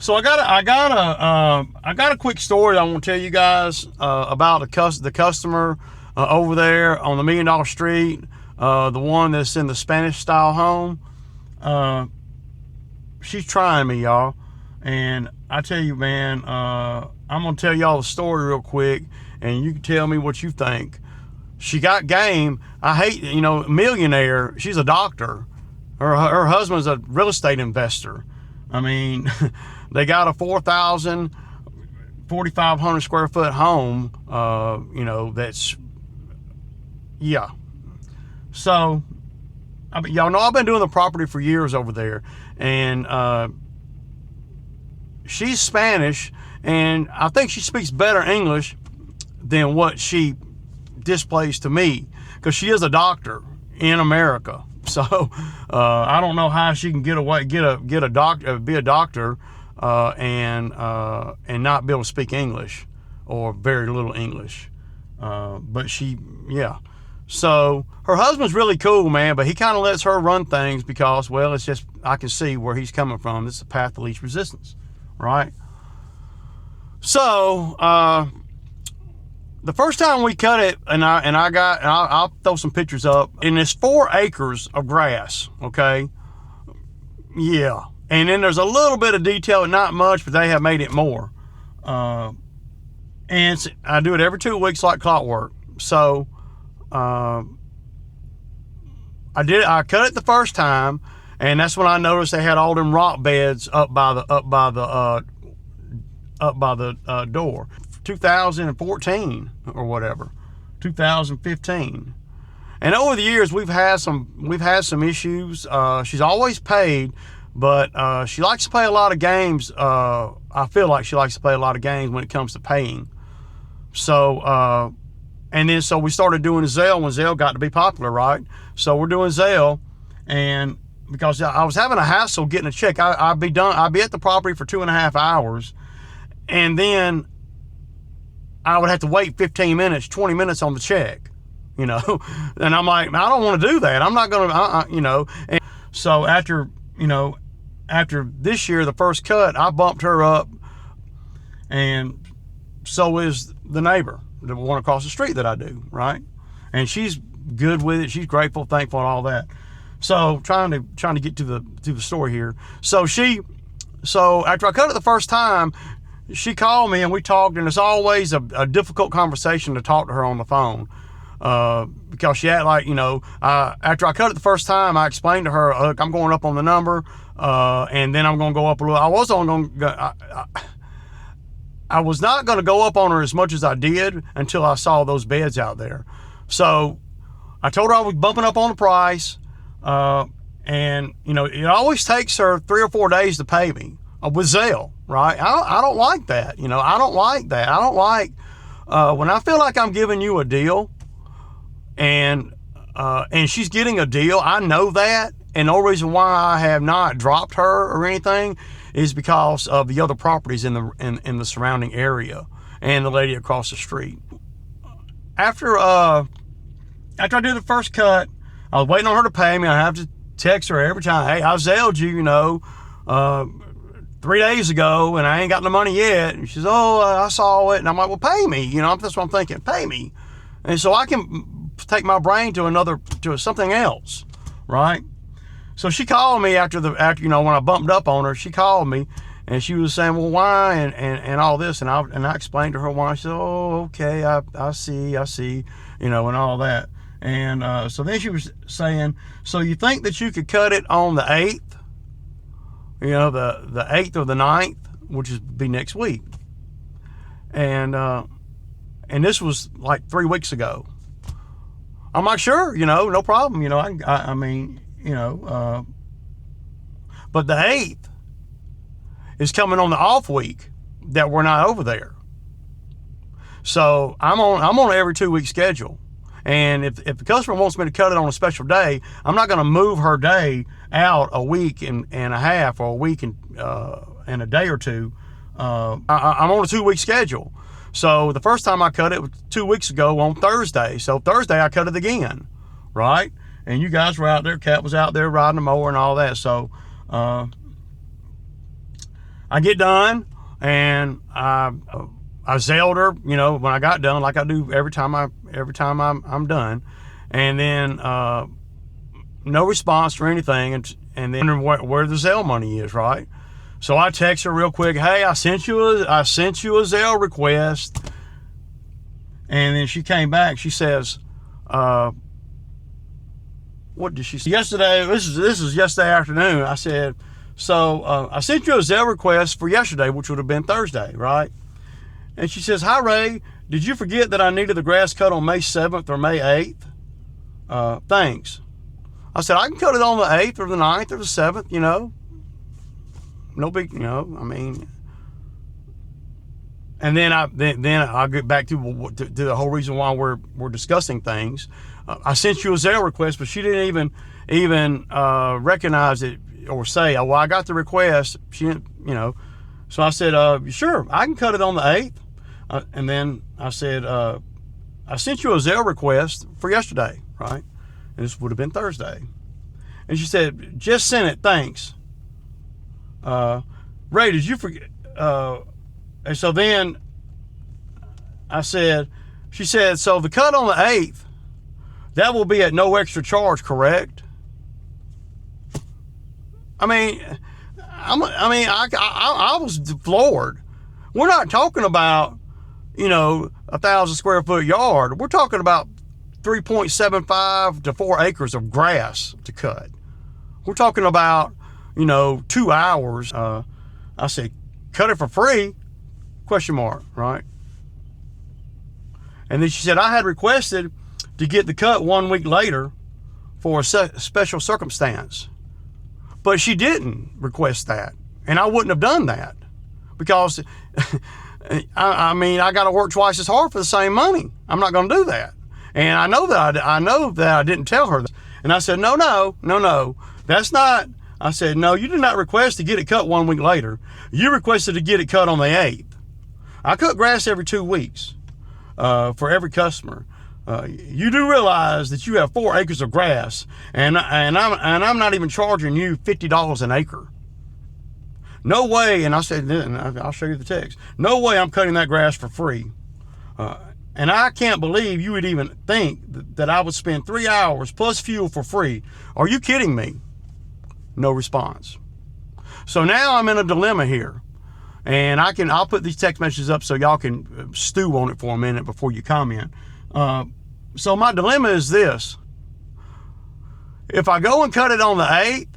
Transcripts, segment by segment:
So I got a quick story I want to tell you guys about the customer over there on the $1 Million Street, the one that's in the Spanish style home. She's trying me, y'all, and I tell you, man, I'm gonna tell y'all the story real quick, and you can tell me what you think. She got game. I hate, millionaire. She's a doctor. Her husband's a real estate investor. I mean, they got a 4,500 square foot home, that's, yeah. So, y'all know I've been doing the property for years over there, and she's Spanish, and I think she speaks better English than what she displays to me, because she is a doctor in America. So I don't know how she can be a doctor and not be able to speak English, or very little English. But yeah. So her husband's really cool, man, but he kind of lets her run things because, well, it's just, I can see where he's coming from. This is the path of least resistance, right? So the first time we cut it, I'll throw some pictures up, and it's 4 acres of grass, okay? Yeah. And then there's a little bit of detail, not much, but they have made it more. And I do it every 2 weeks like clockwork. So I cut it the first time, and that's when I noticed they had all them rock beds up by the door. 2014 or whatever, 2015. And over the years we've had some issues. She's always paid, but she likes to play a lot of games. I feel like she likes to play a lot of games when it comes to paying. So so we started doing Zelle when Zelle got to be popular, right? So we're doing Zelle, and because I was having a hassle getting a check, I'd be at the property for 2.5 hours, and then I would have to wait 15 minutes, 20 minutes on the check, and I'm like, I don't want to do that. I'm not going to, And so after this year, the first cut, I bumped her up, and so is the neighbor, the one across the street that I do, right? And she's good with it. She's grateful, thankful, and all that. So trying to get to the story here. So after I cut it the first time, she called me and we talked, and it's always a difficult conversation to talk to her on the phone, because she had after I cut it the first time, I explained to her, look, I'm going up on the number, and then I'm going to go up a little. I was not going to go up on her as much as I did until I saw those beds out there. So I told her I was bumping up on the price, and it always takes her 3 or 4 days to pay me with Zelle, right? I don't like that. I don't like that. I don't like when I feel like I'm giving you a deal, and she's getting a deal. I know that, and no reason why I have not dropped her or anything is because of the other properties in the surrounding area and the lady across the street. After I did the first cut, I was waiting on her to pay me. I have to text her every time, hey, I Zelled you, 3 days ago, and I ain't got the money yet. And she says, oh, I saw it. And I'm like, well, pay me. That's what I'm thinking, pay me. And so I can take my brain to something else, right? So she called me after when I bumped up on her, she called me, and she was saying, well, why, and all this, and I explained to her why. She said, oh, okay, I see, and all that. And so then she was saying, so you think that you could cut it on the 8th? The 8th or the 9th, which would be next week. And this was like 3 weeks ago. I'm like, sure, no problem. I mean, but the 8th is coming on the off week that we're not over there. So I'm on every 2 week schedule. And if the customer wants me to cut it on a special day, I'm not going to move her day out a week and a half, or a week and a day or two. I'm on a 2 week schedule. So the first time I cut it was 2 weeks ago on Thursday. So Thursday I cut it again, right? And you guys were out there, Kat was out there riding the mower and all that. So I get done, and I Zelled her, when I got done, like I do every time I'm done, and then no response or anything, and then where the Zelle money is, right? So I text her real quick, hey, I sent you a Zelle request, and then she came back. She says, what did she say? Yesterday, this is yesterday afternoon. I said, so I sent you a Zelle request for yesterday, which would have been Thursday, right? And she says, hi, Ray, did you forget that I needed the grass cut on May 7th or May 8th? Thanks. I said, I can cut it on the 8th or the 9th or the 7th, No big, I mean. And then I'll get back to the whole reason why we're discussing things. I sent you a Zelle request, but she didn't even recognize it or say, oh, well, I got the request. She didn't, So I said, sure, I can cut it on the 8th. And then I said, I sent you a Zelle request for yesterday, right? And this would have been Thursday. And she said, just sent it, thanks. Ray, did you forget? And so then she said, so the cut on the 8th, that will be at no extra charge, correct? I mean, I was floored. We're not talking about, 1,000 square foot yard. We're talking about 3.75 to 4 acres of grass to cut. We're talking about, 2 hours. I said, cut it for free? ? Right? And then she said, I had requested to get the cut 1 week later for a special circumstance. But she didn't request that. And I wouldn't have done that because, I got to work twice as hard for the same money. I'm not going to do that. And I know that I didn't tell her that. And I said, no, that's not. I said, no, you did not request to get it cut 1 week later. You requested to get it cut on the 8th. I cut grass every 2 weeks for every customer. You do realize that you have 4 acres of grass, and I'm not even charging you $50 an acre. No way. And I said, I'll show you the text. No way I'm cutting that grass for free. And I can't believe you would even think that I would spend 3 hours plus fuel for free. Are you kidding me? No response. So now I'm in a dilemma here, and I'll put these text messages up so y'all can stew on it for a minute before you comment. So my dilemma is this. If I go and cut it on the 8th,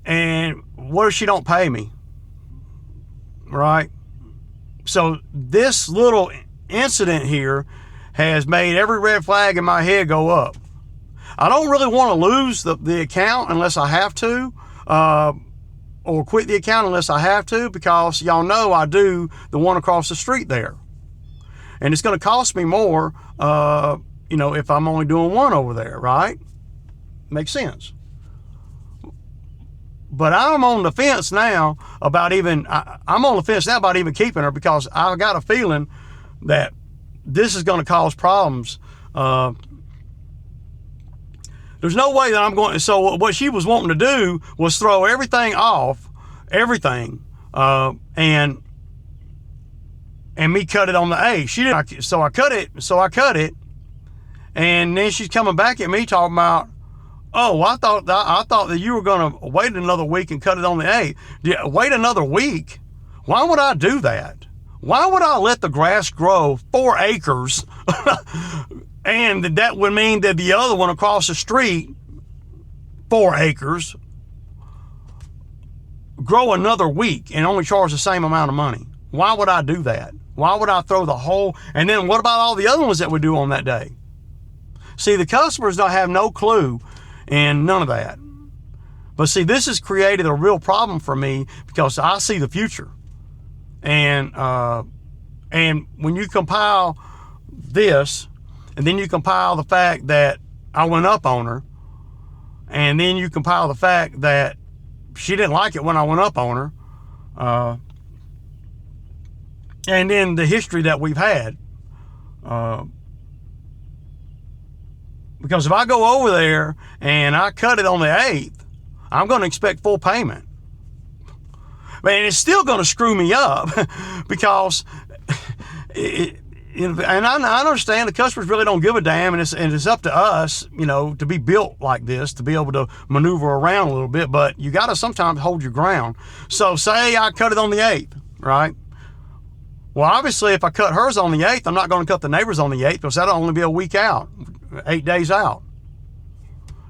and what if she don't pay me? Right? So this little incident here has made every red flag in my head go up. I don't really want to lose the account unless I have to, or quit the account unless I have to, because y'all know I do the one across the street there. And it's going to cost me more, if I'm only doing one over there, right? Makes sense. But I'm on the fence now about even keeping her, because I got a feeling that this is going to cause problems. There's no way that I'm going. So what she was wanting to do was throw everything off, and me cut it on the 8th. She didn't. So I cut it, and then she's coming back at me talking about, oh, I thought that you were going to wait another week and cut it on the 8th. Yeah, wait another week? Why would I do that? Why would I let the grass grow 4 acres? And that would mean that the other one across the street, 4 acres, grow another week and only charge the same amount of money? Why would I do that? Why would I throw the whole, and then what about all the other ones that we do on that day? See, the customers don't have no clue and none of that. But see, this has created a real problem for me because I see the future. And when you compile this, and then you compile the fact that I went up on her, and then you compile the fact that she didn't like it when I went up on her, and then the history that we've had. Because if I go over there and I cut it on the 8th, I'm going to expect full payment. And it's still going to screw me up because and I understand the customers really don't give a damn, and it's up to us, you know, to be built like this, to be able to maneuver around a little bit, but you got to sometimes hold your ground. So say I cut it on the 8th, right? Well, obviously, if I cut hers on the 8th, I'm not going to cut the neighbors on the 8th because that'll only be a week out, 8 days out.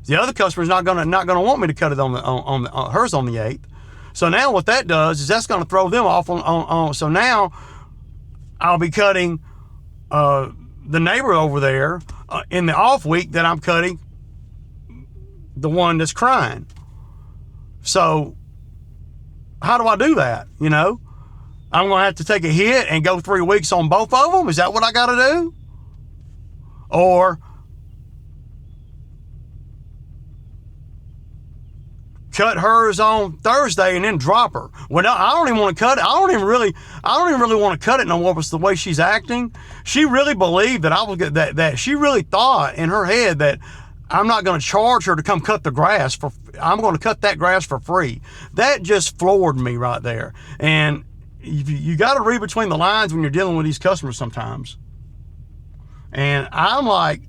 The other customer's not going to want me to cut it on hers on the 8th. So now what that does is that's going to throw them off on. So now I'll be cutting the neighbor over there in the off week that I'm cutting the one that's crying. So how do I do that? You know, I'm going to have to take a hit and go 3 weeks on both of them. Is that what I got to do? Or cut hers on Thursday and then drop her? Well, no, I don't even want to cut it. I don't even really want to cut it no more. It's the way she's acting. She really believed that I was that she really thought in her head that I'm not going to charge her to come cut the grass I'm going to cut that grass for free. That just floored me right there. And you got to read between the lines when you're dealing with these customers sometimes. And I'm like,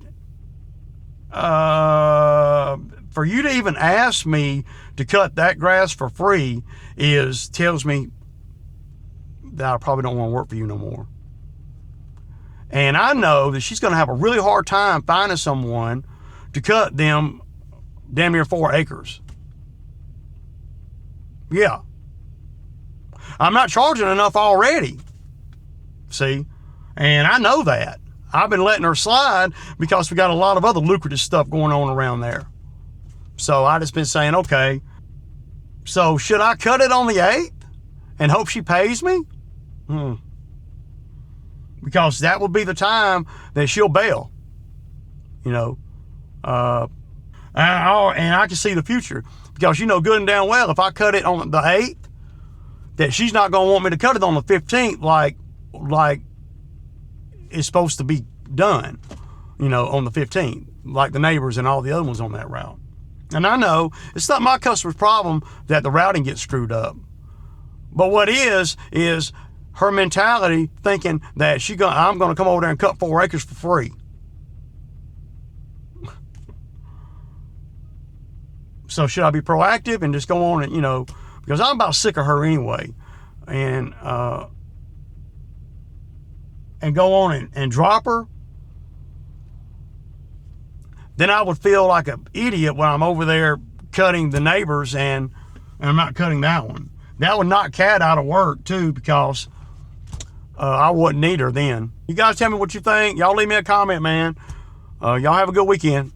for you to even ask me to cut that grass for free tells me that I probably don't want to work for you no more. And I know that she's going to have a really hard time finding someone to cut them damn near 4 acres. Yeah. I'm not charging enough already. See? And I know that. I've been letting her slide because we got a lot of other lucrative stuff going on around there. So I just been saying, okay, so should I cut it on the 8th and hope she pays me? Because that will be the time that she'll bail, you know. And I can see the future because, you know, good and damn well, if I cut it on the 8th, that she's not going to want me to cut it on the 15th like it's supposed to be done, you know, on the 15th, like the neighbors and all the other ones on that route. And I know it's not my customer's problem that the routing gets screwed up. But what is her mentality thinking that I'm going to come over there and cut 4 acres for free. So should I be proactive and just go on and, you know, because I'm about sick of her anyway, and go on and drop her? Then I would feel like an idiot when I'm over there cutting the neighbors and I'm not cutting that one. That would knock Kat out of work too, because I wouldn't need her then. You guys tell me what you think. Y'all leave me a comment, man. Y'all have a good weekend.